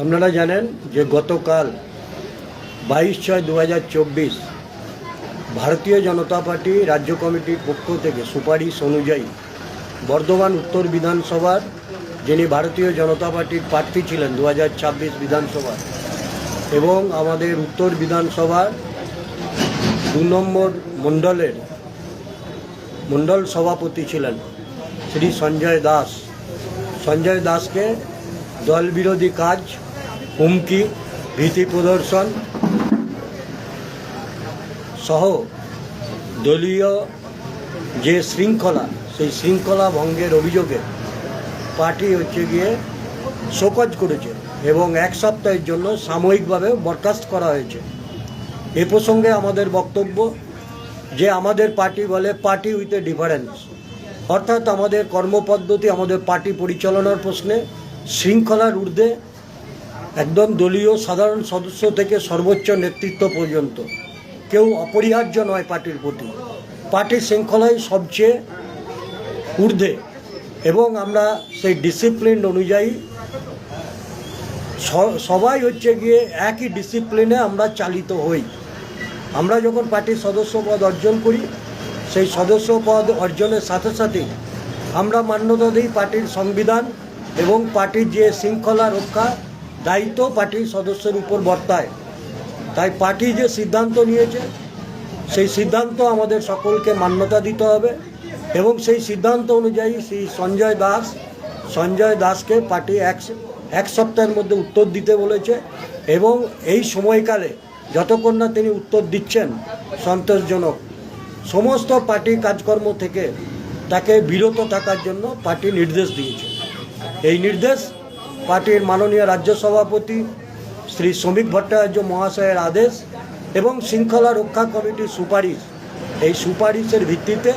আপনারা জানেন যে গতকাল 22/6/2024 ভারতীয় জনতা পার্টি রাজ্য কমিটির পক্ষ থেকে সুপারিশ অনুযায়ী বর্ধমান উত্তর বিধানসভার যিনি ভারতীয় জনতা পার্টির প্রার্থী ছিলেন 2026 বিধানসভা এবং আমাদের উত্তর বিধানসভার 2 নম্বর মণ্ডল সভাপতি ছিলেন শ্রী সঞ্জয় দাসকে দল বিরোধী কাজ, হুমকি, ভীতি প্রদর্শন সহ দলীয় যে শৃঙ্খলা, সেই শৃঙ্খলা ভঙ্গের অভিযোগে পার্টি শোকজ করেছে এবং 1 সপ্তাহের জন্য সাময়িকভাবে বরখাস্ত করা হয়েছে। এ প্রসঙ্গে আমাদের বক্তব্য যে আমাদের পার্টি বলে পার্টি উইথ এ ডিফারেন্স, অর্থাৎ আমাদের কর্মপদ্ধতি, আমাদের পার্টি পরিচালনার প্রশ্নে শৃঙ্খলার ঊর্ধ্বে একদম দলীয় সাধারণ সদস্য থেকে সর্বোচ্চ নেতৃত্ব পর্যন্ত কেউ অপরিহার্য নয় পার্টির প্রতি। পার্টির শৃঙ্খলাই সবচেয়ে ঊর্ধ্বে এবং আমরা সেই ডিসিপ্লিন অনুযায়ী সবাই একই ডিসিপ্লিনে আমরা চালিত হই। আমরা যখন পার্টির সদস্য পদ অর্জন করি, সেই সদস্য পদ অর্জনের সাথে সাথে আমরা মান্যতা দিই পার্টির সংবিধান এবং পার্টির যে শৃঙ্খলা রক্ষা দায়িত্ব পার্টির সদস্যের উপর বর্তায়। তাই পার্টি যে সিদ্ধান্ত নিয়েছে সেই সিদ্ধান্ত আমাদের সকলকে মান্যতা দিতে হবে এবং সেই সিদ্ধান্ত অনুযায়ী শ্রী সঞ্জয় দাসকে পার্টি এক সপ্তাহের মধ্যে উত্তর দিতে বলেছে এবং এই সময়কালে যতক্ষণ না তিনি উত্তর দিচ্ছেন সন্তোষজনক, সমস্ত পার্টি কাজকর্ম থেকে তাকে বিরত থাকার জন্য পার্টি নির্দেশ দিয়েছে। এই নির্দেশ পার্টির মাননীয় রাজ্য সভাপতি শ্রী শ্রমিক ভট্টাচার্য মহাশয়ের আদেশ এবং শৃঙ্খলা রক্ষা কমিটির সুপারিশ, এই সুপারিশের ভিত্তিতে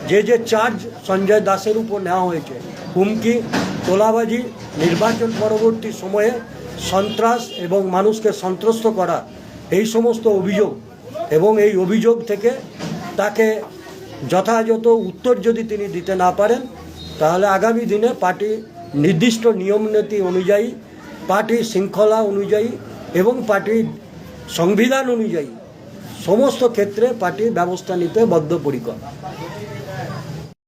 যে চার্জ সঞ্জয় দাসের উপর নেওয়া হয়েছে, হুমকি, তোলাবাজি, নির্বাচন পরবর্তী সময়ে সন্ত্রাস এবং মানুষকে সন্ত্রস্ত করা, এই সমস্ত অভিযোগ এবং এই অভিযোগ থেকে তাকে যথাযথ উত্তর যদি তিনি দিতে না পারেন তাহলে আগামী দিনে পার্টি নির্দিষ্ট নিয়মনীতি অনুযায়ী, পার্টির শৃঙ্খলা অনুযায়ী এবং পার্টির সংবিধান অনুযায়ী সমস্ত ক্ষেত্রে পার্টি ব্যবস্থা নিতে বদ্ধপরিকর।